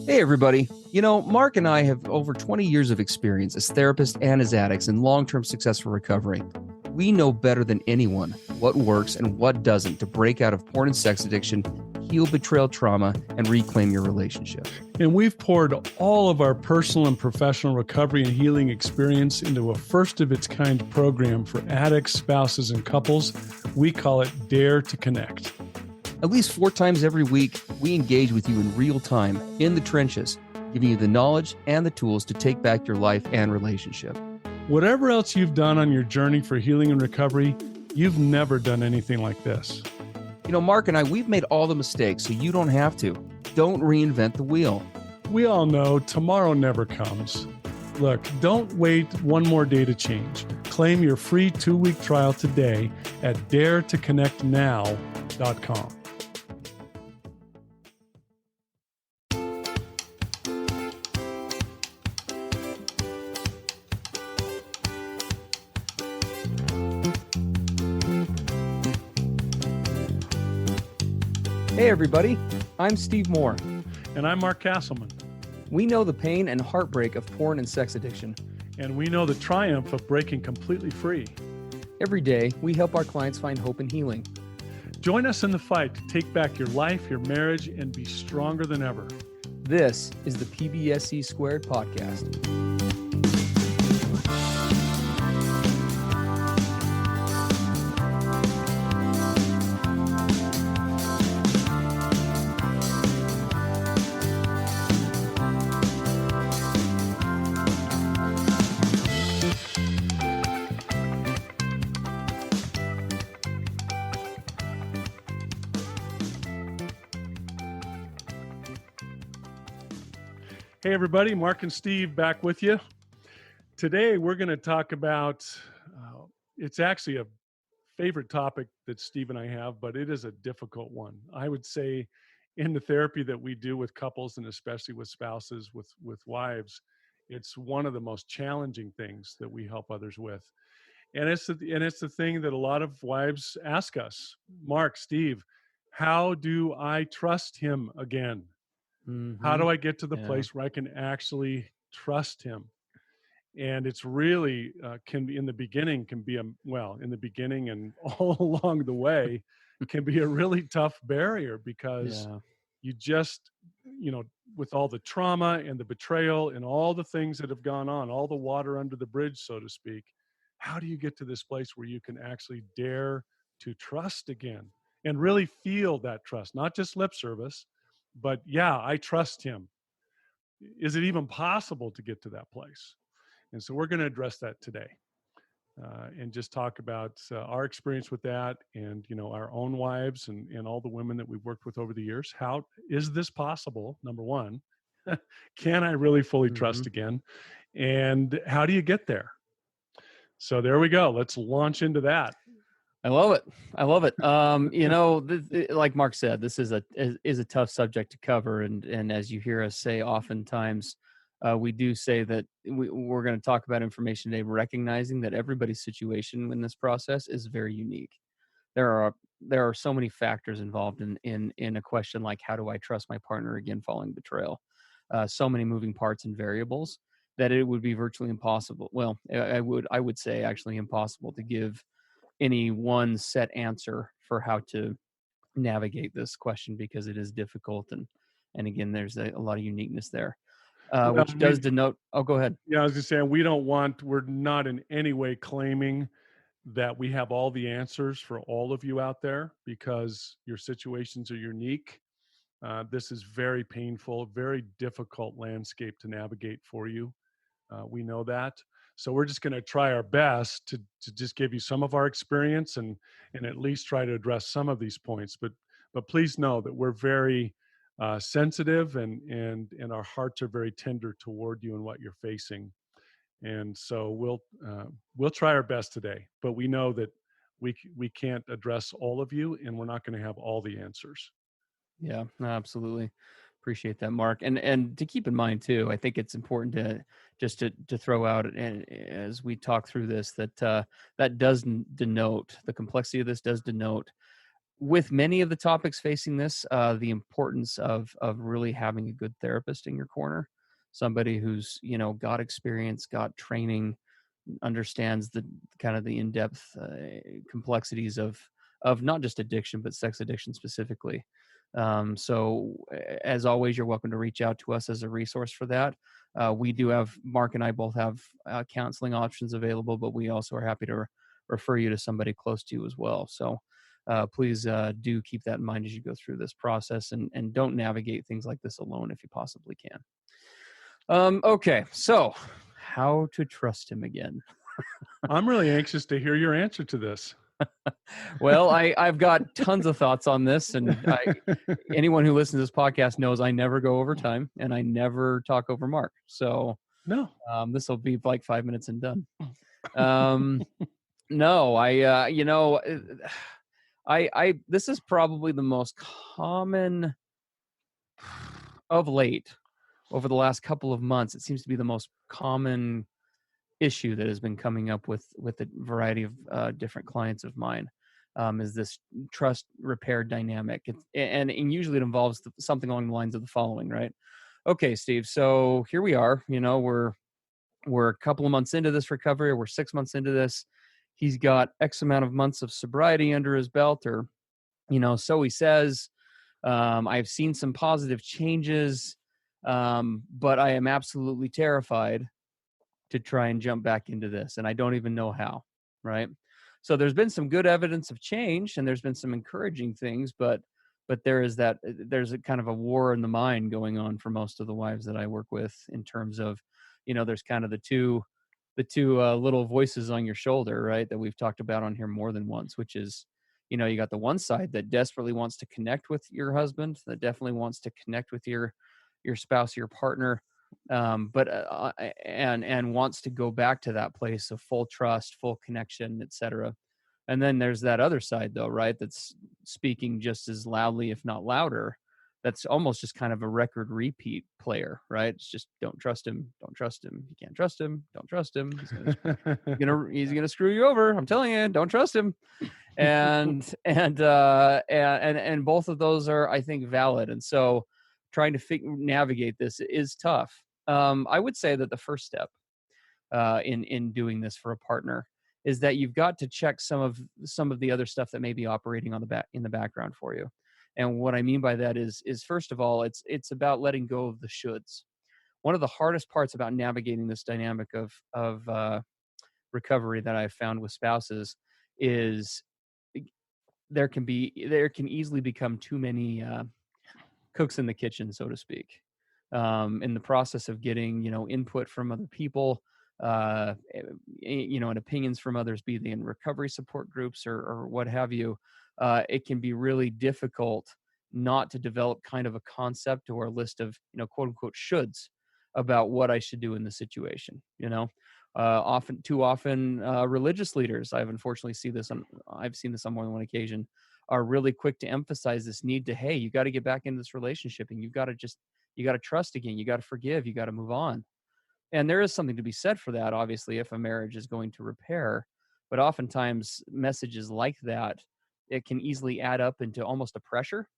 Hey, everybody. Mark and I have over 20 years of experience as therapists and as addicts in long-term successful recovery. We know better than anyone what works and what doesn't to break out of porn and sex addiction, heal betrayal trauma, and reclaim your relationship. And we've poured all of our personal and professional recovery and healing experience into a first-of-its-kind program for addicts, spouses, and couples. We call it Dare to Connect. At least 4 times every week, we engage with you in real time, in the trenches, giving you the knowledge and the tools to take back your life and relationship. Whatever else you've done on your journey for healing and recovery, you've never done anything like this. Mark and I, we've made all the mistakes, so you don't have to. Don't reinvent the wheel. We all know tomorrow never comes. Look, don't wait one more day to change. Claim your free 2-week trial today at daretoconnectnow.com. Hey everybody, I'm Steve Moore. And I'm Mark Castleman. We know the pain and heartbreak of porn and sex addiction. And we know the triumph of breaking completely free. Every day, we help our clients find hope and healing. Join us in the fight to take back your life, your marriage, and be stronger than ever. This is the PBSC Squared podcast. Hey everybody, Mark and Steve back with you. Today we're going to talk about, it's actually a favorite topic that Steve and I have, but it is a difficult one. I would say in the therapy that we do with couples and especially with spouses, with wives, it's one of the most challenging things that we help others with. And it's the thing that a lot of wives ask us, Mark, Steve, how do I trust him again? Mm-hmm. How do I get to the place where I can actually trust him? And it's really in the beginning and all along the way can be a really tough barrier because you just, with all the trauma and the betrayal and all the things that have gone on, all the water under the bridge, so to speak, how do you get to this place where you can actually dare to trust again and really feel that trust, not just lip service, but I trust him. Is it even possible to get to that place? And so we're going to address that today and just talk about our experience with that and, our own wives and all the women that we've worked with over the years. How is this possible? Number one, can I really fully trust again? And how do you get there? So there we go. Let's launch into that. I love it. Like Mark said, this is a tough subject to cover. And as you hear us say, oftentimes we do say that we're going to talk about information today, recognizing that everybody's situation in this process is very unique. There are so many factors involved in a question like, how do I trust my partner again following betrayal? So many moving parts and variables that it would be virtually impossible. Well, I would say actually impossible to give any one set answer for how to navigate this question because it is difficult and again there's a lot of uniqueness there, which does denote. Oh, go ahead. Yeah, I was just saying we're not in any way claiming that we have all the answers for all of you out there because your situations are unique. This is very painful, very difficult landscape to navigate for you. We know that. So we're just going to try our best to just give you some of our experience and at least try to address some of these points. But please know that we're very sensitive and our hearts are very tender toward you and what you're facing. And so we'll try our best today. But we know that we can't address all of you, and we're not going to have all the answers. Yeah, absolutely. Appreciate that, Mark. And to keep in mind too, I think it's important to throw out, and as we talk through this, that that does denote, the complexity of this does denote with many of the topics facing this, the importance of really having a good therapist in your corner, somebody who's, got experience, got training, understands the kind of the in-depth complexities of not just addiction but sex addiction specifically. As always, you're welcome to reach out to us as a resource for that. We do have, Mark and I both have counseling options available, but we also are happy to refer you to somebody close to you as well. So please do keep that in mind as you go through this process, and don't navigate things like this alone if you possibly can. Okay, so how to trust him again. I'm really anxious to hear your answer to this. Well, I've got tons of thoughts on this, and anyone who listens to this podcast knows I never go over time, and I never talk over Mark. So No. this will be like 5 minutes and done. No, this is probably the most common of late over the last couple of months. It seems to be the most common issue that has been coming up with a variety of different clients of mine, is this trust repair dynamic. And usually it involves something along the lines of the following, right? Okay, Steve, so here we are, we're a couple of months into this recovery, or we're 6 months into this. He's got X amount of months of sobriety under his belt, or, so he says. I've seen some positive changes, but I am absolutely terrified to try and jump back into this, and I don't even know how, right? So there's been some good evidence of change, and there's been some encouraging things, but there's a kind of a war in the mind going on for most of the wives that I work with, in terms of, there's kind of the two little voices on your shoulder, right, that we've talked about on here more than once, which is, you got the one side that desperately wants to connect with your husband, that definitely wants to connect with your spouse, your partner, and wants to go back to that place of full trust, full connection, etc. And then there's that other side, though, right, that's speaking just as loudly, if not louder. That's almost just kind of a record repeat player, right? It's just, don't trust him, don't trust him, you can't trust him, don't trust him. He's gonna screw you over. I'm telling you, don't trust him. And both of those are, I think, valid. And so trying to navigate this is tough. I would say that the first step in doing this for a partner is that you've got to check some of the other stuff that may be operating in the background for you. And what I mean by that is first of all, it's about letting go of the shoulds. One of the hardest parts about navigating this dynamic of recovery that I've found with spouses is there can easily become too many cooks in the kitchen, so to speak, in the process of getting, input from other people, and opinions from others, be they in recovery support groups or what have you. It can be really difficult not to develop kind of a concept or a list of, quote unquote shoulds about what I should do in the situation. Too often, religious leaders, I've seen this on more than one occasion, are really quick to emphasize this need to, hey, you got to get back into this relationship, and you got to trust again, you got to forgive, you got to move on. And there is something to be said for that, obviously, if a marriage is going to repair. But oftentimes messages like that, it can easily add up into almost a pressure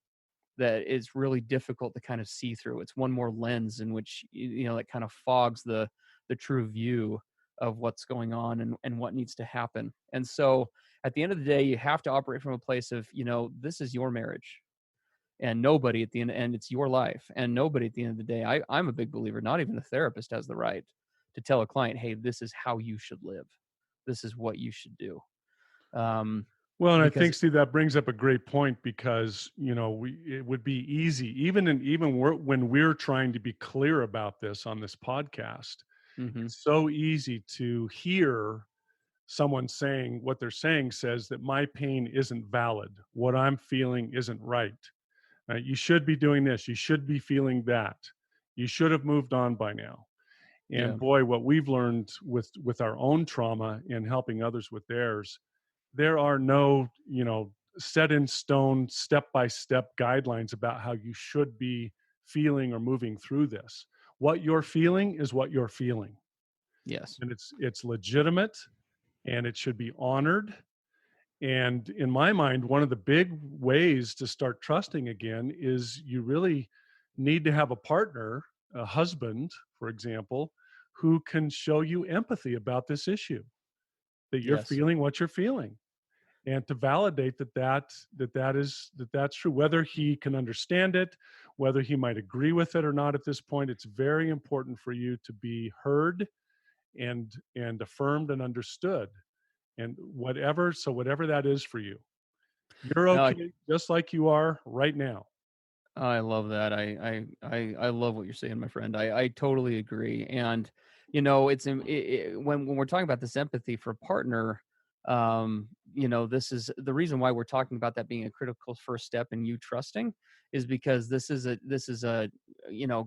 that is really difficult to kind of see through. It's one more lens in which, that kind of fogs the true view of what's going on and what needs to happen. And so at the end of the day, you have to operate from a place of, this is your marriage, and nobody at the end, and it's your life, and nobody at the end of the day, I'm a big believer, not even a therapist has the right to tell a client, hey, this is how you should live. This is what you should do. Well, and I think, Steve, that brings up a great point, because, it would be easy, when we're trying to be clear about this on this podcast, it's so easy to hear someone saying what they're saying says that my pain isn't valid. What I'm feeling isn't right. You should be doing this. You should be feeling that. You should have moved on by now. And boy, what we've learned with our own trauma and helping others with theirs, there are no, set in stone, step-by-step guidelines about how you should be feeling or moving through this. What you're feeling is what you're feeling. Yes. And it's legitimate, and it should be honored. And in my mind, one of the big ways to start trusting again is you really need to have a partner, a husband, for example, who can show you empathy about this issue, that you're Yes. feeling what you're feeling, and to validate that's true. Whether he can understand it, whether he might agree with it or not at this point, it's very important for you to be heard and affirmed and understood, and whatever that is for you, you're No, okay just like you are right now. I love that. I love what you're saying, my friend. I totally agree. And it's when we're talking about this empathy for a partner, this is the reason why we're talking about that being a critical first step in you trusting, is because this is a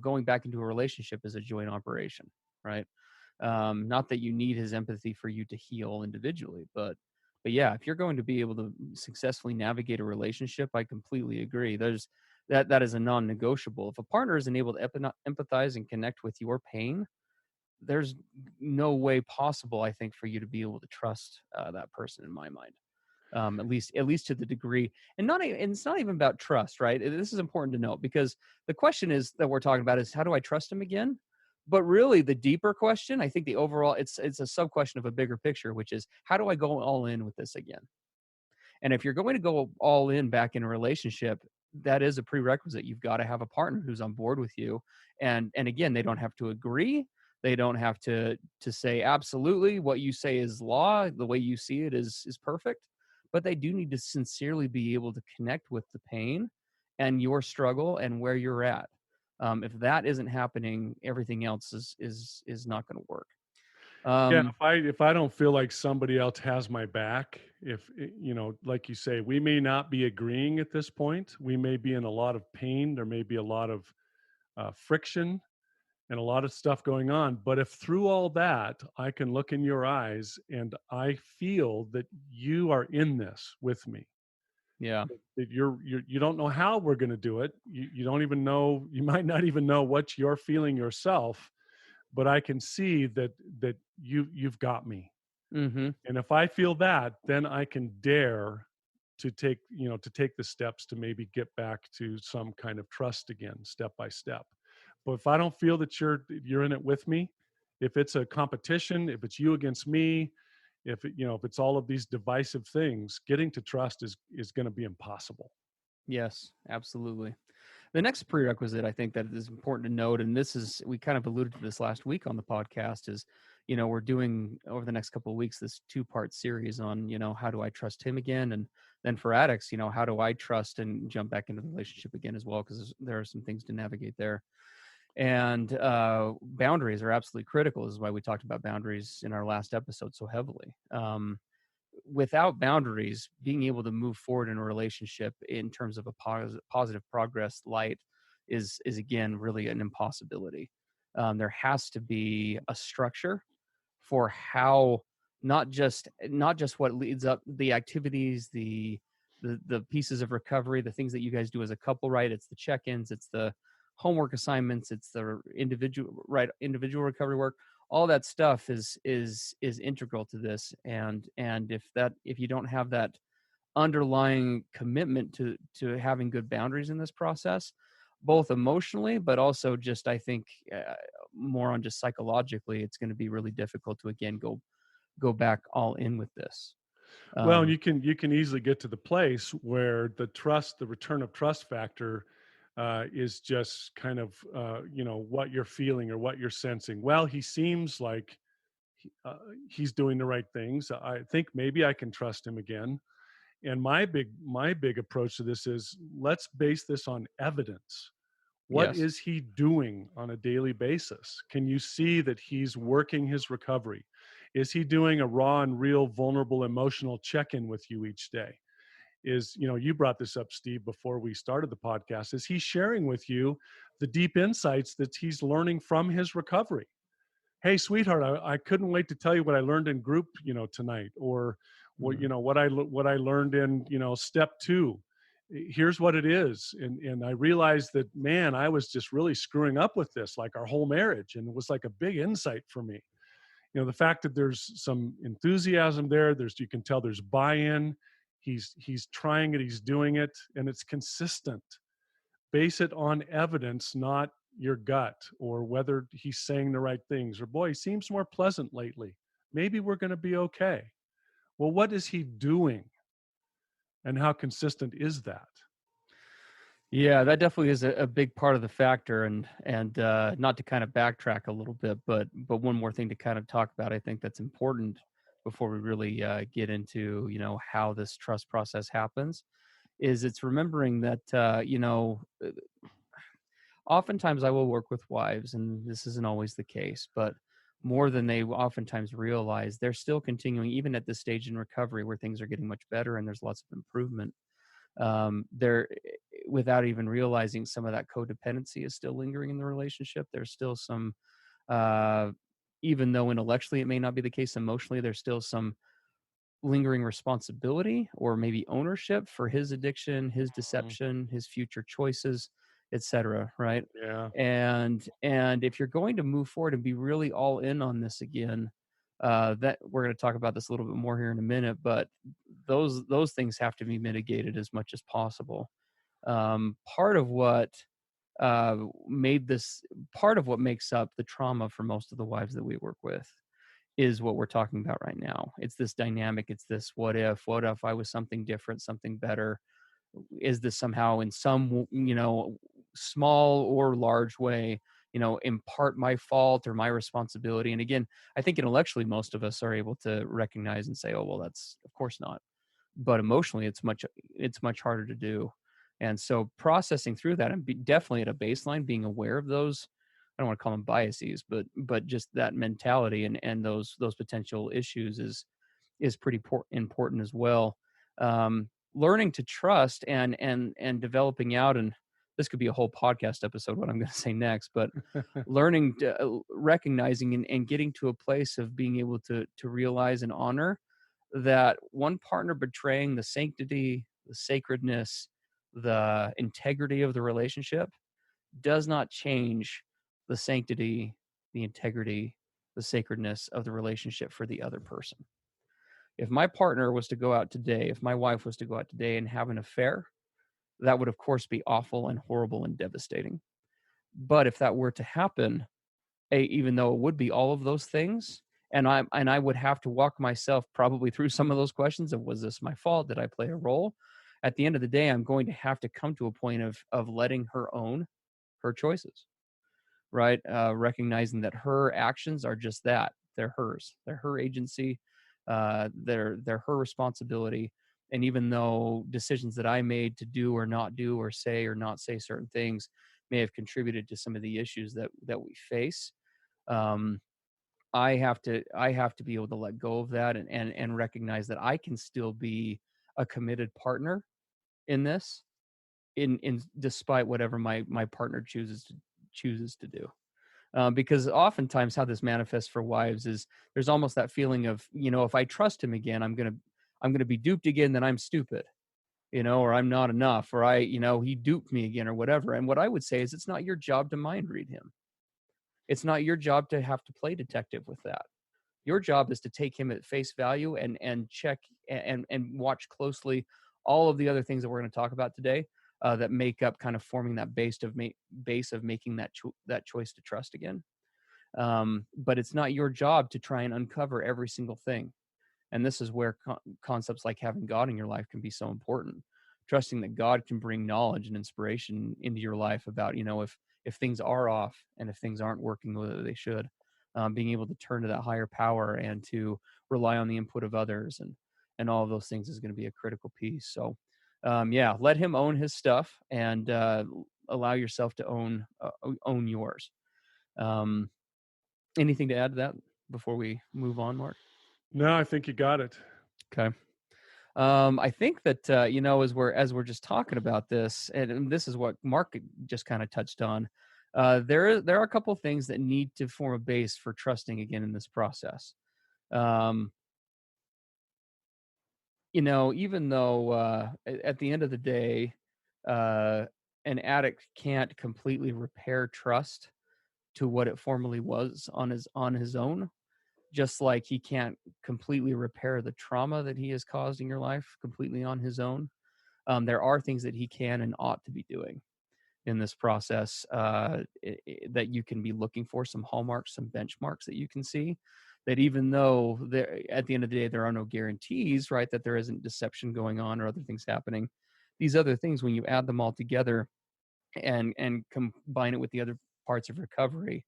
going back into a relationship is a joint operation, right? Not that you need his empathy for you to heal individually, but yeah, if you're going to be able to successfully navigate a relationship, I completely agree. That is a non-negotiable. If a partner isn't able to empathize and connect with your pain, there's no way possible, I think, for you to be able to trust that person. In my mind, at least to the degree, and it's not even about trust, right? This is important to note, because the question is that we're talking about is, how do I trust him again? But really, the deeper question, I think, the overall, it's a sub question of a bigger picture, which is, how do I go all in with this again? And if you're going to go all in back in a relationship, that is a prerequisite. You've got to have a partner who's on board with you. And again, they don't have to agree. They don't have to say absolutely what you say is law, the way you see it is perfect. But they do need to sincerely be able to connect with the pain and your struggle and where you're at. If that isn't happening, everything else is not going to work. Yeah, Um, if I don't feel like somebody else has my back, like you say, we may not be agreeing at this point. We may be in a lot of pain. There may be a lot of friction and a lot of stuff going on. But if through all that, I can look in your eyes and I feel that you are in this with me, yeah. that you don't know how we're going to do it. You don't even know, you might not even know what you're feeling yourself, but I can see that you've got me. Mm-hmm. And if I feel that, then I can dare to take the steps to maybe get back to some kind of trust again, step by step. But if I don't feel that you're in it with me, if it's a competition, if it's you against me, if it's all of these divisive things, getting to trust is going to be impossible. Yes, absolutely. The next prerequisite I think that is important to note, and we kind of alluded to this last week on the podcast, is, we're doing over the next couple of weeks this 2-part series on, how do I trust him again? And then for addicts, how do I trust and jump back into the relationship again as well? Because there are some things to navigate there. And boundaries are absolutely critical. This is why we talked about boundaries in our last episode so heavily. Without boundaries, being able to move forward in a relationship in terms of a positive progress light is again really an impossibility. There has to be a structure for how, not just what leads up, the activities, the pieces of recovery, the things that you guys do as a couple, right? It's the check-ins, it's the homework assignments, it's the individual recovery work. All that stuff is integral to this. And if you don't have that underlying commitment to having good boundaries in this process, both emotionally, but also just, I think, more on just psychologically, it's going to be really difficult to again go back all in with this. Well, Um, you can easily get to the place where the return of trust factor is just kind of what you're feeling or what you're sensing. Well, he seems like uh, he's doing the right things. I think maybe I can trust him again. And my big approach to this is, let's base this on evidence. What yes, is he doing on a daily basis? Can you see that he's working his recovery? Is he doing a raw and real vulnerable emotional check-in with you each day? You brought this up, Steve, before we started the podcast. Is he sharing with you the deep insights that he's learning from his recovery? Hey, sweetheart, I couldn't wait to tell you what I learned in group, tonight, or mm, what I learned in, step 2. Here's what it is. And I realized that, man, I was just really screwing up with this, like our whole marriage. And it was like a big insight for me. The fact that there's some enthusiasm there, you can tell there's buy-in. He's trying it, he's doing it, and it's consistent. Base it on evidence, not your gut, or whether he's saying the right things, or boy, he seems more pleasant lately. Maybe we're going to be okay. Well, what is he doing? And how consistent is that? Yeah, that definitely is a big part of the factor, and not to kind of backtrack a little bit, but one more thing to kind of talk about, I think that's important before we really get into how this trust process happens, is it's remembering that oftentimes I will work with wives, and this isn't always the case, but more than they oftentimes realize, they're still continuing, even at this stage in recovery where things are getting much better and there's lots of improvement. They're without even realizing some of that codependency is still lingering in the relationship. There's still some, uh, even though intellectually it may not be the case, emotionally there's still some lingering responsibility or maybe ownership for his addiction, his Mhm. deception, his future choices, etc. Right? Yeah. And if you're going to move forward and be really all in on this again, that we're going to talk about this a little bit more here in a minute, but those things have to be mitigated as much as possible. Part of what uh, made this part of what makes up the trauma for most of the wives that we work with is what we're talking about right now. It's this dynamic. It's this what if I was something different, something better? Is this somehow in some, small or large way, in part my fault or my responsibility? And again, I think intellectually, most of us are able to recognize and say, oh, well, that's of course not. But emotionally, it's much harder to do. And so processing through that and definitely at a baseline, being aware of those, I don't want to call them biases, but just that mentality and those potential issues is pretty important as well. Learning to trust and developing out, and this could be a whole podcast episode, what I'm going to say next, but learning to, recognizing and getting to a place of being able to realize and honor that one partner betraying the sanctity, the sacredness, the integrity of the relationship does not change the sanctity, the integrity, the sacredness of the relationship for the other person. If my partner was to go out today, if my wife was to go out today and have an affair, that would, of course, be awful and horrible and devastating. But if that were to happen, even though it would be all of those things, and I would have to walk myself probably through some of those questions of, was this my fault? Did I play a role? At the end of the day, I'm going to have to come to a point of letting her own her choices, right? Recognizing that her actions are just that. They're hers. They're her agency. They're her responsibility. And even though decisions that I made to do or not do or say or not say certain things may have contributed to some of the issues that we face, um, I have to be able to let go of that and recognize that I can still be a committed partner in this, in despite whatever my partner chooses to do. Because oftentimes how this manifests for wives is there's almost that feeling of, if I trust him again, I'm gonna be duped again, then I'm stupid, or I'm not enough, or he duped me again or whatever. And what I would say is it's not your job to mind read him. It's not your job to have to play detective with that. Your job is to take him at face value and check and watch closely all of the other things that we're going to talk about today, that make up kind of forming that base of making that choice to trust again. But it's not your job to try and uncover every single thing. And this is where concepts like having God in your life can be so important. Trusting that God can bring knowledge and inspiration into your life about, if things are off and if things aren't working the way they should, being able to turn to that higher power and to rely on the input of others, and all of those things is going to be a critical piece. So, yeah, let him own his stuff, and allow yourself to own yours. Um, Anything to add to that before we move on, Mark? No, I think you got it. Okay. I think that as we're just talking about this, and this is what Mark just kind of touched on. There are a couple of things that need to form a base for trusting again in this process. Um, Even though at the end of the day, uh, an addict can't completely repair trust to what it formerly was on his own. just like he can't completely repair the trauma that he has caused in your life completely on his own. There are things that he can and ought to be doing in this process, that you can be looking for, some hallmarks, some benchmarks that you can see, that even though there, at the end of the day, there are no guarantees, right, that there isn't deception going on or other things happening. These other things, when you add them all together and combine it with the other parts of recovery,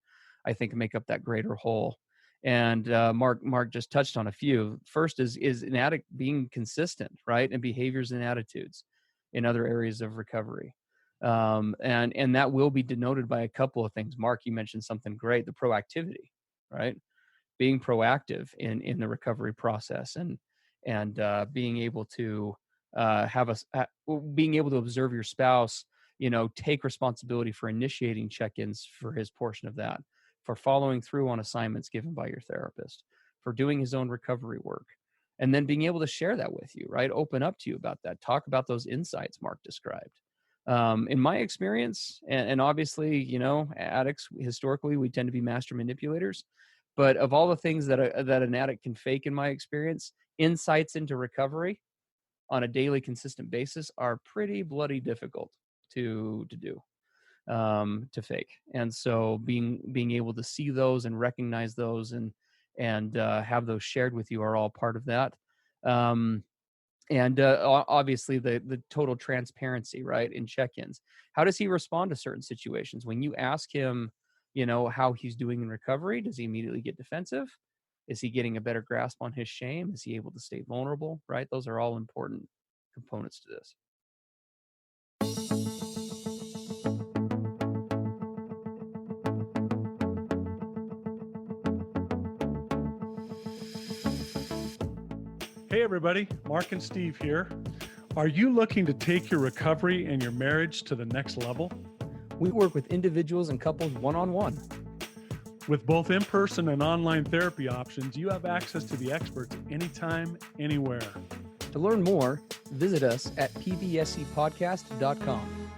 I think make up that greater whole. And Mark just touched on a few. First is an addict being consistent, right, and behaviors and attitudes in other areas of recovery. And that will be denoted by a couple of things. Mark, you mentioned something great, the proactivity, right? Being proactive in the recovery process, and being able to being able to observe your spouse, take responsibility for initiating check-ins for his portion of that, for following through on assignments given by your therapist, for doing his own recovery work, and then being able to share that with you, right? Open up to you about that. Talk about those insights Mark described. In my experience, and obviously, addicts, historically, we tend to be master manipulators. But of all the things that an addict can fake, in my experience, insights into recovery on a daily, consistent basis are pretty bloody difficult to do, to fake. And so being able to see those and recognize those and have those shared with you are all part of that. And obviously the total transparency, right, in check-ins. How does he respond to certain situations? When you ask him, how he's doing in recovery, does he immediately get defensive? Is he getting a better grasp on his shame? Is he able to stay vulnerable, right? Those are all important components to this. Hey everybody, Mark and Steve here. Are you looking to take your recovery and your marriage to the next level? We work with individuals and couples one-on-one. With both in-person and online therapy options, you have access to the experts anytime, anywhere. To learn more, visit us at pbscpodcast.com.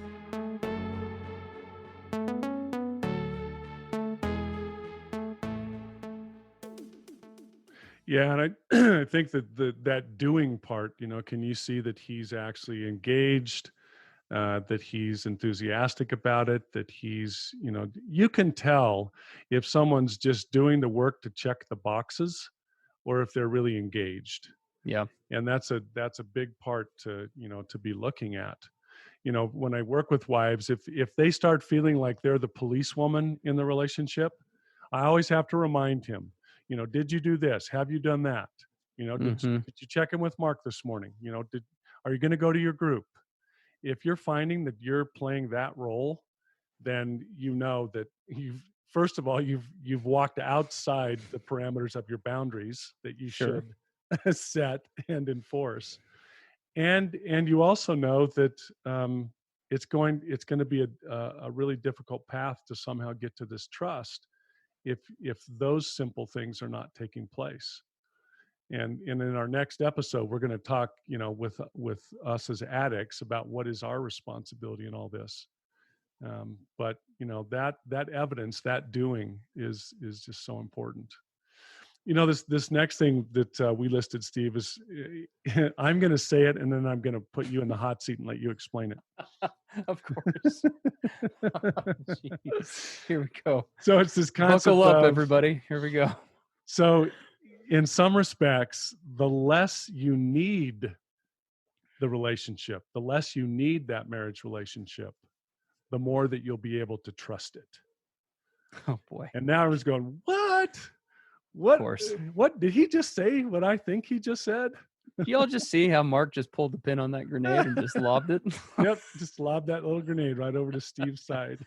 Yeah, and I think that that doing part, can you see that he's actually engaged, that he's enthusiastic about it, that he's, you can tell if someone's just doing the work to check the boxes or if they're really engaged. Yeah. And that's a big part to be looking at. When I work with wives, if they start feeling like they're the policewoman in the relationship, I always have to remind him, did you do this? Have you done that? Did you check in with Mark this morning? Are you going to go to your group? If you're finding that you're playing that role, then that first of all, you've walked outside the parameters of your boundaries that you should set and enforce. And you also know that it's going to be a really difficult path to somehow get to this trust if those simple things are not taking place. And in our next episode, we're going to talk, with us as addicts about what is our responsibility in all this. But that evidence, that doing is just so important. This next thing that we listed, Steve, is I'm going to say it, and then I'm going to put you in the hot seat and let you explain it. Of course. Here we go. So it's this concept. Buckle up, everybody. Here we go. So in some respects, the less you need the relationship, the less you need that marriage relationship, the more that you'll be able to trust it. Oh boy. And now I was going, what? What did he just say? What I think he just said? Y'all just see how Mark just pulled the pin on that grenade and just lobbed it? Yep, just lobbed that little grenade right over to Steve's side.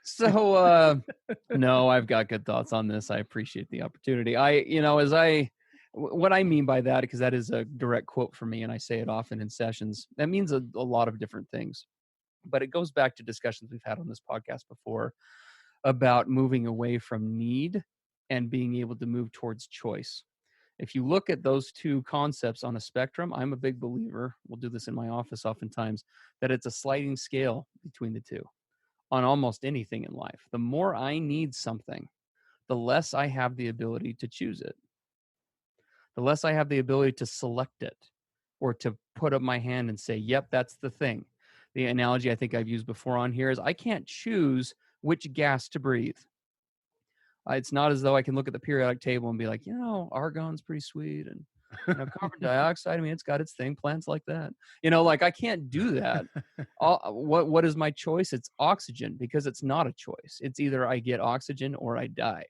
So, no, I've got good thoughts on this. I appreciate the opportunity. What I mean by that, because that is a direct quote from me, and I say it often in sessions, that means a lot of different things. But it goes back to discussions we've had on this podcast before about moving away from need and being able to move towards choice. If you look at those two concepts on a spectrum, I'm a big believer, we'll do this in my office oftentimes, that it's a sliding scale between the two on almost anything in life. The more I need something, the less I have the ability to choose it. the less I have the ability to select it or to put up my hand and say, yep, that's the thing. The analogy I think I've used before on here is I can't choose which gas to breathe. It's not as though I can look at the periodic table and be like, argon's pretty sweet. And, carbon dioxide, I mean, it's got its thing, plants like that. Like I can't do that. What is my choice? It's oxygen, because it's not a choice. It's either I get oxygen or I die.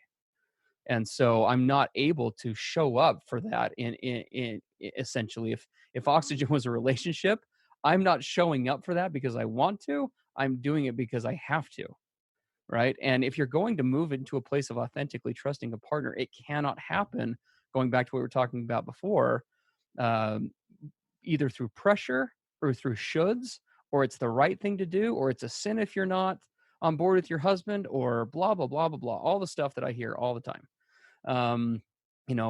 And so I'm not able to show up for that in essentially, if oxygen was a relationship, I'm not showing up for that because I want to. I'm doing it because I have to. Right. And if you're going to move into a place of authentically trusting a partner, it cannot happen, going back to what we were talking about before, um, either through pressure or through shoulds, or it's the right thing to do, or it's a sin if you're not on board with your husband, or blah, blah, blah, blah, blah, all the stuff that I hear all the time,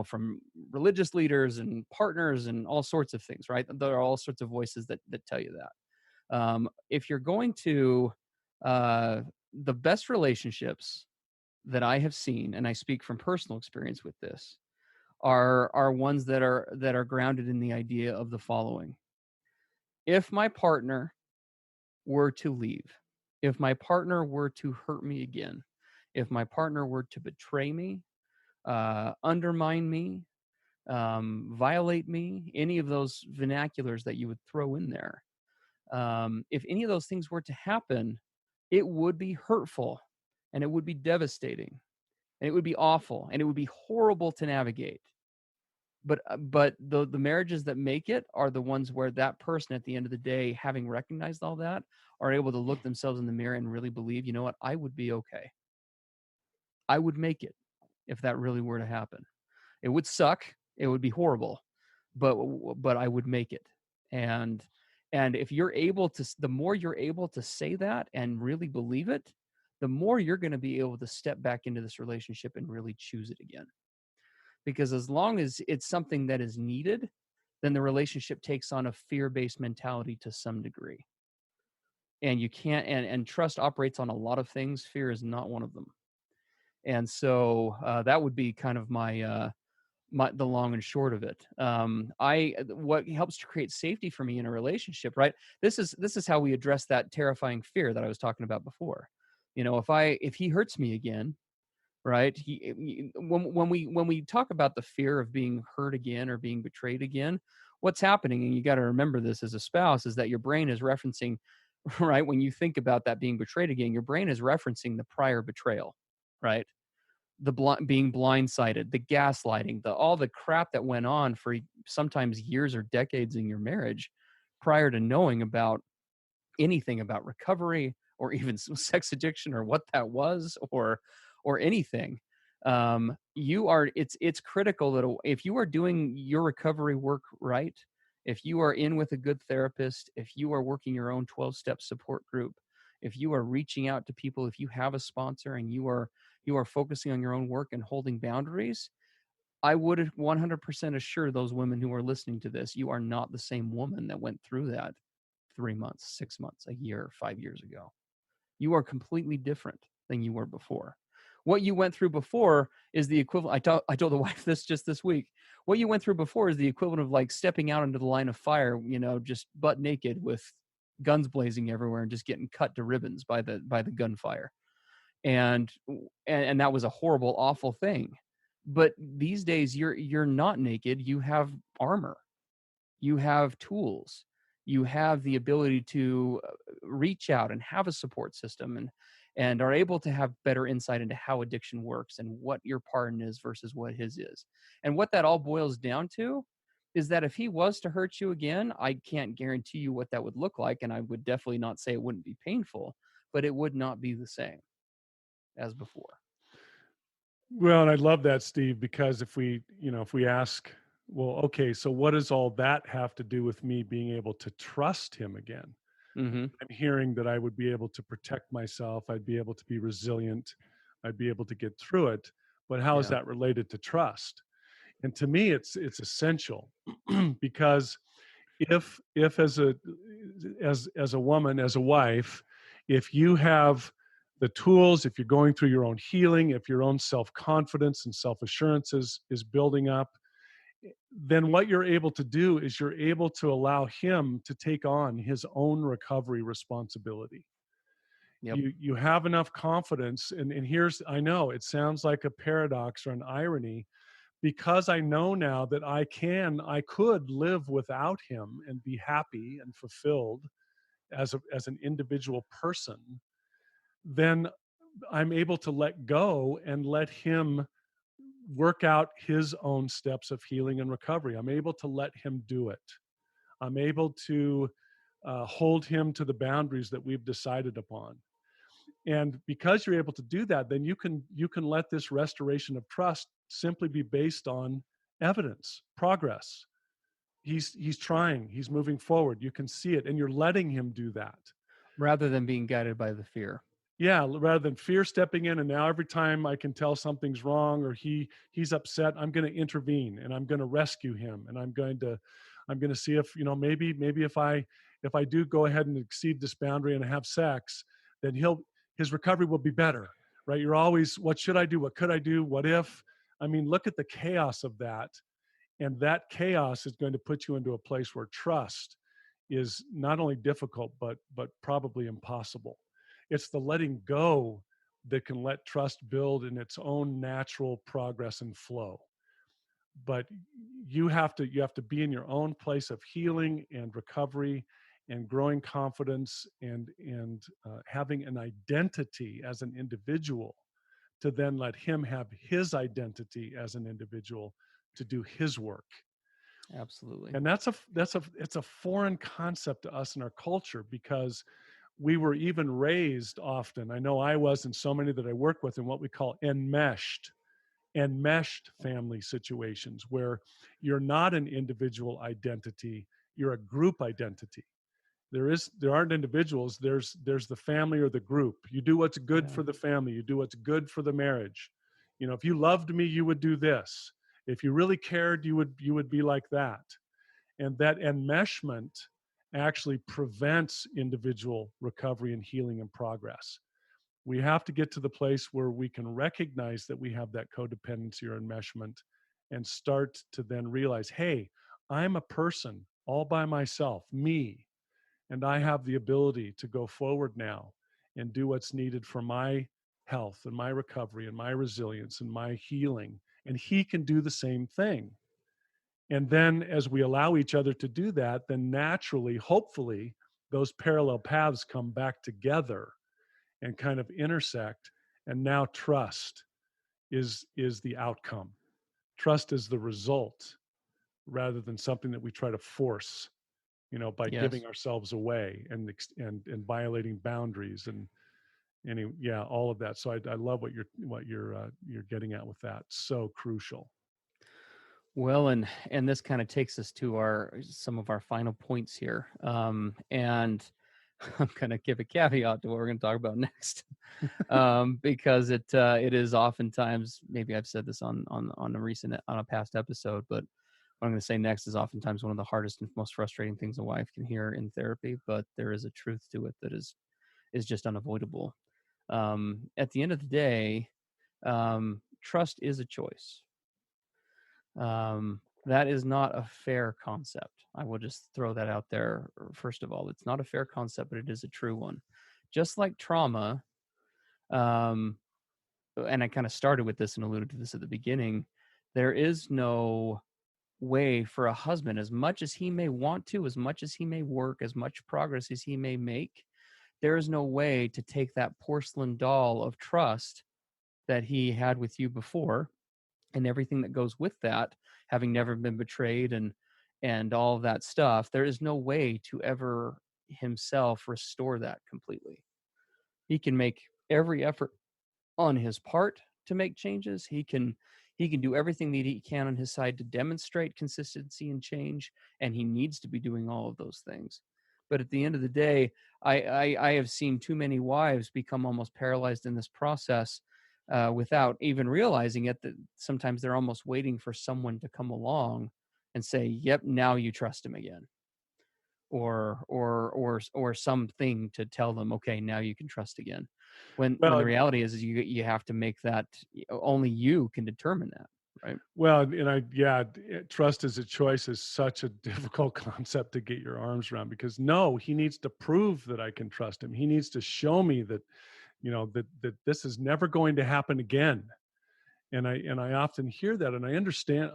from religious leaders and partners and all sorts of things, right? There are all sorts of voices that tell you that. If you're going to, the best relationships that I have seen, and I speak from personal experience with this, are ones that are grounded in the idea of the following. If my partner were to leave, if my partner were to hurt me again, if my partner were to betray me, undermine me, violate me, any of those vernaculars that you would throw in there, if any of those things were to happen, it would be hurtful, and it would be devastating, and it would be awful, and it would be horrible to navigate. But the marriages that make it are the ones where that person at the end of the day, having recognized all that, are able to look themselves in the mirror and really believe, you know what, I would be okay. I would make it if that really were to happen. It would suck. It would be horrible, but I would make it. And if you're able to, the more you're able to say that and really believe it, the more you're going to be able to step back into this relationship and really choose it again. Because as long as it's something that is needed, then the relationship takes on a fear-based mentality to some degree. And you can't, and trust operates on a lot of things. Fear is not one of them. And so that would be kind of the long and short of it. What helps to create safety for me in a relationship, right? This is how we address that terrifying fear that I was talking about before. If he hurts me again, right? When we talk about the fear of being hurt again or being betrayed again, what's happening, and you got to remember this as a spouse, is that your brain is referencing, right? When you think about that being betrayed again, your brain is referencing the prior betrayal, right? Being blindsided, the gaslighting, all the crap that went on for sometimes years or decades in your marriage prior to knowing about anything about recovery or even sex addiction or what that was or anything. It's critical that if you are doing your recovery work right, if you are in with a good therapist, if you are working your own 12-step support group, if you are reaching out to people, if you have a sponsor and you are focusing on your own work and holding boundaries, I would 100% assure those women who are listening to this, you are not the same woman that went through that 3 months, 6 months, a year, 5 years ago. You are completely different than you were before. What you went through before is the equivalent. I told the wife this just this week. What you went through before is the equivalent of like stepping out into the line of fire, just butt naked with guns blazing everywhere and just getting cut to ribbons by the gunfire. And that was a horrible, awful thing. But these days you're not naked. You have armor. You have tools. You have the ability to reach out and have a support system and are able to have better insight into how addiction works and what your partner is versus what his is. And what that all boils down to is that if he was to hurt you again, I can't guarantee you what that would look like. And I would definitely not say it wouldn't be painful, but it would not be the same as before. Well, and I love that, Steve, because if we ask, well, okay, so what does all that have to do with me being able to trust him again? Mm-hmm. I'm hearing that I would be able to protect myself. I'd be able to be resilient. I'd be able to get through it. But how is that related to trust? And to me, it's essential because if as a woman, as a wife, if you have the tools, if you're going through your own healing, if your own self-confidence and self-assurance is building up, then what you're able to do is you're able to allow him to take on his own recovery responsibility. Yep. You have enough confidence, and here's, I know it sounds like a paradox or an irony, because I know now that I could live without him and be happy and fulfilled as an individual person, then I'm able to let go and let him work out his own steps of healing and recovery. I'm able to let him do it. I'm able to hold him to the boundaries that we've decided upon. And because you're able to do that, then you can let this restoration of trust simply be based on evidence, progress. He's trying, he's moving forward. You can see it, and you're letting him do that. Rather than being guided by the fear. Yeah, rather than fear stepping in, and now every time I can tell something's wrong or he's upset, I'm going to intervene and I'm going to rescue him, and I'm going to see if, maybe if I do go ahead and exceed this boundary and have sex, then his recovery will be better. Right? You're always, what should I do? What could I do? What if? I mean, look at the chaos of that. And that chaos is going to put you into a place where trust is not only difficult, but probably impossible. It's the letting go that can let trust build in its own natural progress and flow. But you have to be in your own place of healing and recovery and growing confidence and having an identity as an individual, to then let him have his identity as an individual to do his work. Absolutely. And it's a foreign concept to us in our culture, because we were even raised often, I know I was, and so many that I work with, in what we call enmeshed family situations, where you're not an individual identity, you're a group identity. There aren't individuals, there's the family or the group. You do what's good Yeah. for the family, you do what's good for the marriage. If you loved me, you would do this. If you really cared, you would be like that. And that enmeshment actually prevents individual recovery and healing and progress. We have to get to the place where we can recognize that we have that codependency or enmeshment, and start to then realize, hey, I'm a person all by myself, me, and I have the ability to go forward now and do what's needed for my health and my recovery and my resilience and my healing. And he can do the same thing. And then as we allow each other to do that, then naturally, hopefully, those parallel paths come back together and kind of intersect. And now trust is the outcome. Trust is the result, rather than something that we try to force, by Yes. giving ourselves away and violating boundaries and yeah, all of that. So I love what you're getting at with that. So crucial. Well, and this kind of takes us to our some of our final points here. And I'm going to give a caveat to what we're going to talk about next, because it is oftentimes, maybe I've said this on a past episode, but what I'm going to say next is oftentimes one of the hardest and most frustrating things a wife can hear in therapy. But there is a truth to it that is just unavoidable. At the end of the day, trust is a choice. That is not a fair concept. I will just throw that out there. First of all, it's not a fair concept, but it is a true one. Just like trauma, um, and I kind of started with this and alluded to this at the beginning, there is no way for a husband, as much as he may want to, as much as he may work, as much progress as he may make, there is no way to take that porcelain doll of trust that he had with you before and everything that goes with that, having never been betrayed and all of that stuff. There is no way to ever himself restore that completely. He can make every effort on his part to make changes. He can do everything that he can on his side to demonstrate consistency and change, and he needs to be doing all of those things. But at the end of the day, I have seen too many wives become almost paralyzed in this process, without even realizing it, that sometimes they're almost waiting for someone to come along and say, "Yep, now you trust him again," or something to tell them, "Okay, now you can trust again." When the Well, reality is you have to make that, only you can determine that. Right. Well, trust as a choice is such a difficult concept to get your arms around, because no, he needs to prove that I can trust him. He needs to show me that, that this is never going to happen again. And I often hear that, and I understand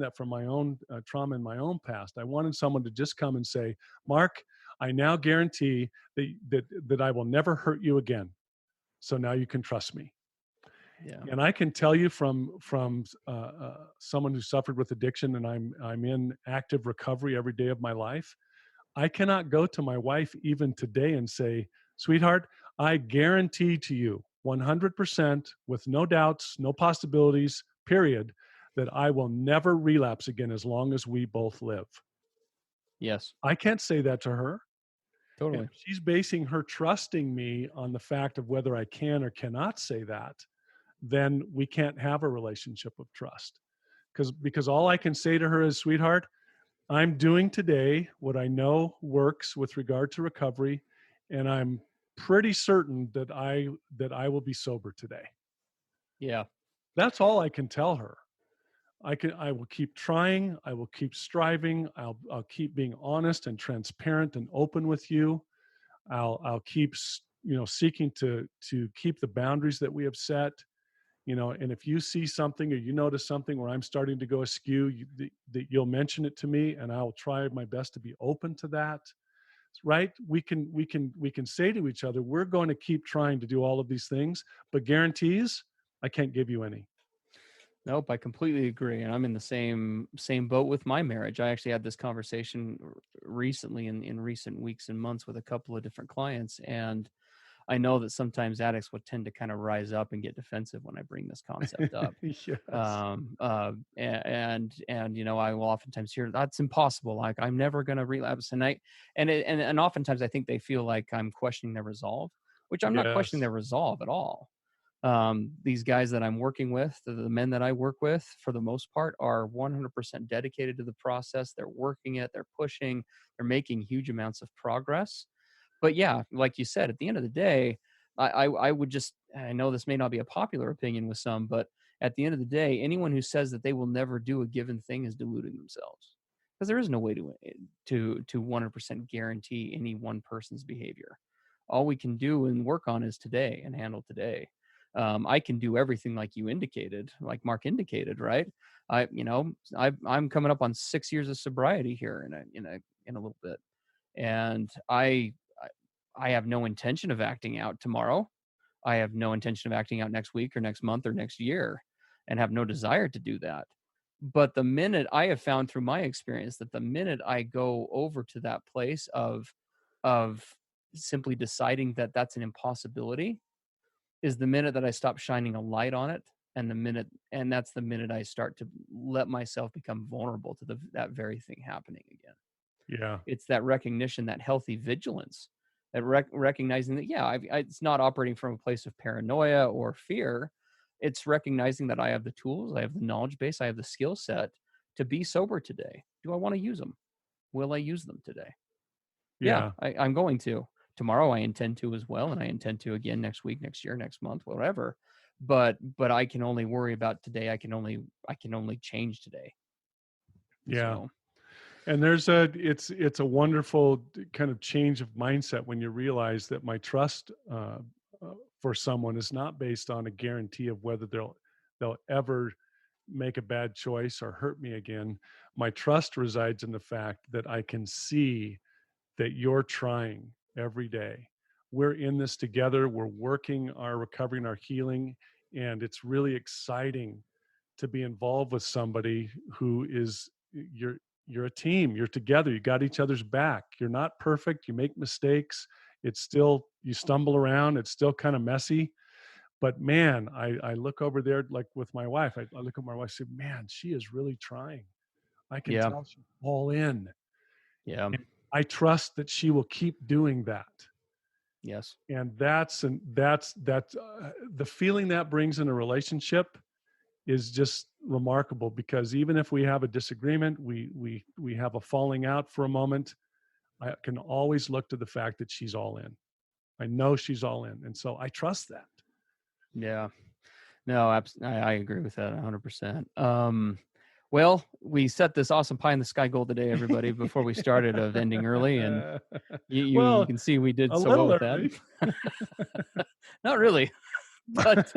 that from my own trauma in my own past. I wanted someone to just come and say, Mark, I now guarantee that I will never hurt you again. So now you can trust me. Yeah. And I can tell you from someone who suffered with addiction, and I'm in active recovery every day of my life. I cannot go to my wife even today and say, sweetheart, I guarantee to you 100% with no doubts, no possibilities, period, that I will never relapse again as long as we both live. Yes. I can't say that to her. And Totally. if she's basing her trusting me on the fact of whether I can or cannot say that, then we can't have a relationship of trust. Because all I can say to her is, sweetheart, I'm doing today what I know works with regard to recovery, and I'm pretty certain that I will be sober today. Yeah. That's all I can tell her. I will keep trying, I will keep striving, I'll keep being honest and transparent and open with you. I'll keep seeking to keep the boundaries that we have set. And if you see something or you notice something where I'm starting to go askew, that you'll mention it to me, and I'll try my best to be open to that. Right? We can say to each other, we're going to keep trying to do all of these things, but guarantees, I can't give you any. Nope, I completely agree, and I'm in the same boat with my marriage. I actually had this conversation recently in recent weeks and months with a couple of different clients, and I know that sometimes addicts would tend to kind of rise up and get defensive when I bring this concept up. Yes. And I will oftentimes hear that's impossible. Like I'm never going to relapse. And oftentimes I think they feel like I'm questioning their resolve, which I'm not questioning Yes. their resolve at all. These guys that I'm working with, the men that I work with, for the most part, are 100% dedicated to the process. They're working it, they're pushing, they're making huge amounts of progress. But yeah, like you said, at the end of the day, I would just, I know this may not be a popular opinion with some, but at the end of the day, anyone who says that they will never do a given thing is deluding themselves, because there is no way to 100% guarantee any one person's behavior. All we can do and work on is today and handle today. I can do everything like you indicated, like Mark indicated, right? I'm coming up on 6 years of sobriety here in a little bit, and I have no intention of acting out tomorrow. I have no intention of acting out next week or next month or next year, and have no desire to do that. But the minute I have found through my experience that the minute I go over to that place of simply deciding that that's an impossibility is the minute that I stop shining a light on it, and that's the minute I start to let myself become vulnerable to that very thing happening again. Yeah. It's that recognition, that healthy vigilance, that recognizing that, yeah, it's not operating from a place of paranoia or fear. It's recognizing that I have the tools, I have the knowledge base, I have the skill set to be sober today. Do I want to use them? Will I use them today? Yeah, Yeah. I'm going to. Tomorrow I intend to as well, and I intend to again next week, next year, next month, whatever. But I can only worry about today. I can only change today. Yeah. So And it's a wonderful kind of change of mindset when you realize that my trust for someone is not based on a guarantee of whether they'll ever make a bad choice or hurt me again. My trust resides in the fact that I can see that you're trying every day. We're in this together. We're working our recovery and our healing, and it's really exciting to be involved with somebody who is you're a team. You're together. You got each other's back. You're not perfect. You make mistakes. It's still, you stumble around. It's still kind of messy. But man, I look over there, like with my wife. I look at my wife and say, man, she is really trying. I can yeah, tell she's all in. yeah, And I trust that she will keep doing that. yes, And that's the feeling that brings in a relationship is just remarkable, because even if we have a disagreement, we have a falling out for a moment, I can always look to the fact that she's all in. I know she's all in, and so I trust that. yeah. No, I agree with that 100%. Well, we set this awesome pie in the sky goal today, everybody, before we started of ending early, and you Well, can see we did a so well little with that. early. Not really, but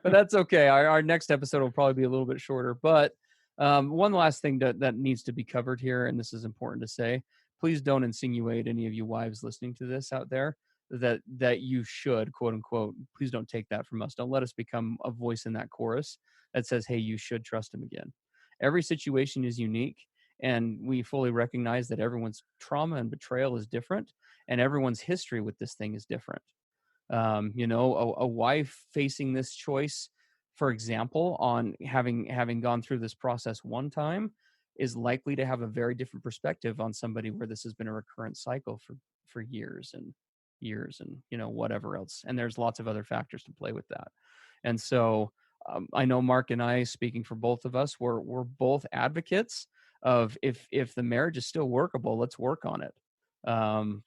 that's okay. Our next episode will probably be a little bit shorter. But one last thing that needs to be covered here, and this is important to say: please don't insinuate, any of you wives listening to this out there, that you should, quote unquote. Please don't take that from us. Don't let us become a voice in that chorus that says, "Hey, you should trust him again." Every situation is unique, and we fully recognize that everyone's trauma and betrayal is different, and everyone's history with this thing is different. A wife facing this choice, for example, on having gone through this process one time, is likely to have a very different perspective on somebody where this has been a recurrent cycle for years and years, and whatever else. And there's lots of other factors to play with that. And so I know Mark and I, speaking for both of us, we're both advocates of, if the marriage is still workable, let's work on it,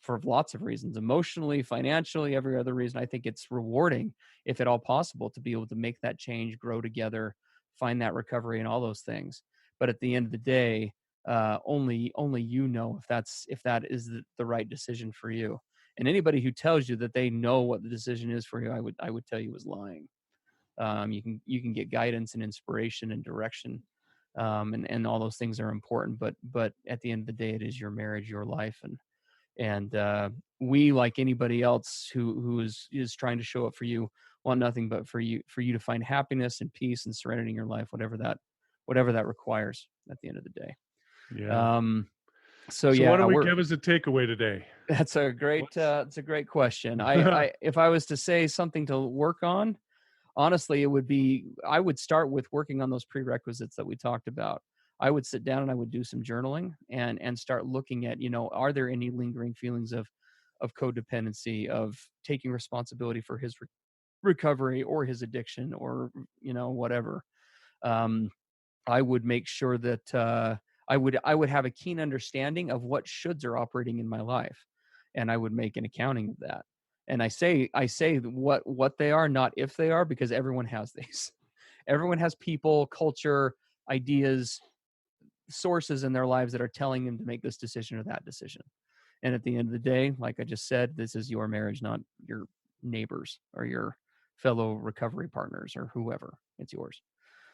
for lots of reasons, emotionally, financially, every other reason. I think it's rewarding, if at all possible, to be able to make that change, grow together, find that recovery, and all those things. But at the end of the day, only if that is the right decision for you. And anybody who tells you that they know what the decision is for you, I would tell you is lying. You can get guidance and inspiration and direction, and all those things are important. But at the end of the day, it is your marriage, your life, and we, like anybody else who is trying to show up for you, want nothing but for you to find happiness and peace and serenity in your life, whatever that requires at the end of the day. Yeah. Um, so So what do yeah, we give as a takeaway today? that's a great What's it's a great question. I if I was to say something to work on, honestly, it would be, I would start with working on those prerequisites that we talked about. I would sit down and I would do some journaling and start looking at, are there any lingering feelings of codependency, of taking responsibility for his recovery or his addiction, or whatever. Um, I would make sure that I would have a keen understanding of what shoulds are operating in my life, and I would make an accounting of that. And I say what they are, not if they are, because everyone has these. Everyone has people, culture, ideas, sources in their lives that are telling them to make this decision or that decision. And at the end of the day, like I just said, this is your marriage, not your neighbors or your fellow recovery partners or whoever. It's yours.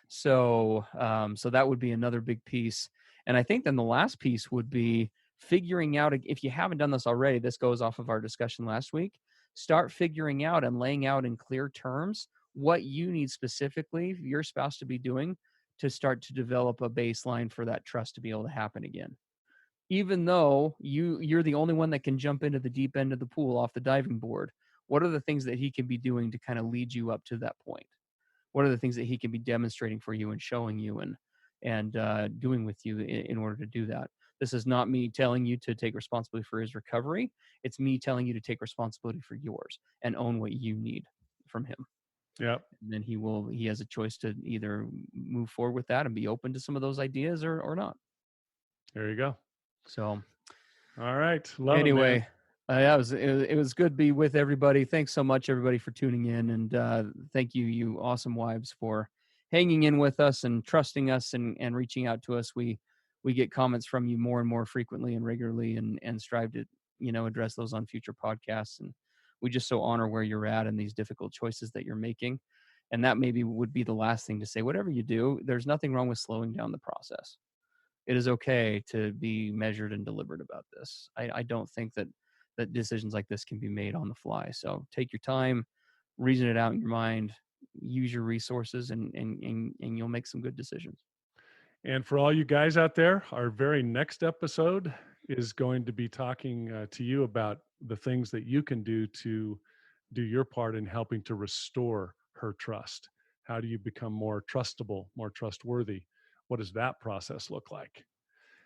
So that would be another big piece. And I think then the last piece would be figuring out, if you haven't done this already, this goes off of our discussion last week, start figuring out and laying out in clear terms what you need specifically your spouse to be doing to start to develop a baseline for that trust to be able to happen again. Even though you're the only one that can jump into the deep end of the pool off the diving board, what are the things that he can be doing to kind of lead you up to that point? What are the things that he can be demonstrating for you and showing you and doing with you in order to do that? This is not me telling you to take responsibility for his recovery. It's me telling you to take responsibility for yours and own what you need from him. Yeah. And then he has a choice to either move forward with that and be open to some of those ideas, or not. There you go. So All right. Love it, man. anyway, it was good to be with everybody. Thanks so much, everybody, for tuning in, and thank you, you awesome wives, for hanging in with us and trusting us and reaching out to us. We get comments from you more and more frequently and regularly, and strive to address those on future podcasts. And we just so honor where you're at and these difficult choices that you're making. And that maybe would be the last thing to say. Whatever you do, there's nothing wrong with slowing down the process. It is okay to be measured and deliberate about this. I don't think that decisions like this can be made on the fly. So take your time, reason it out in your mind, use your resources, and you'll make some good decisions. And for all you guys out there, our very next episode is going to be talking to you about the things that you can do to do your part in helping to restore her trust. How do you become more trustable, more trustworthy? What does that process look like?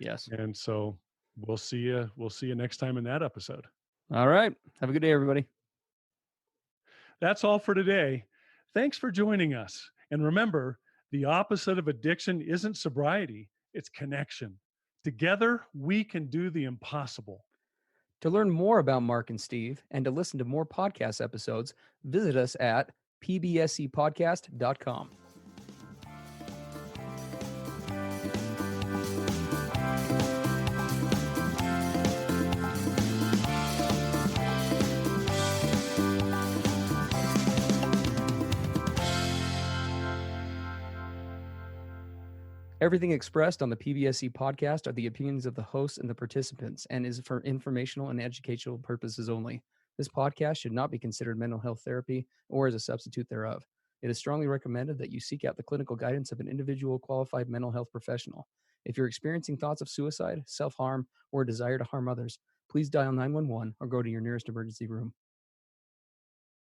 Yes. And so we'll see you. We'll see you next time in that episode. All right. Have a good day, everybody. That's all for today. Thanks for joining us. And remember, the opposite of addiction isn't sobriety, it's connection. Together, we can do the impossible. To learn more about Mark and Steve and to listen to more podcast episodes, visit us at pbscpodcast.com. Everything expressed on the PBSC podcast are the opinions of the hosts and the participants and is for informational and educational purposes only. This podcast should not be considered mental health therapy or as a substitute thereof. It is strongly recommended that you seek out the clinical guidance of an individual qualified mental health professional. If you're experiencing thoughts of suicide, self-harm, or a desire to harm others, please dial 911 or go to your nearest emergency room.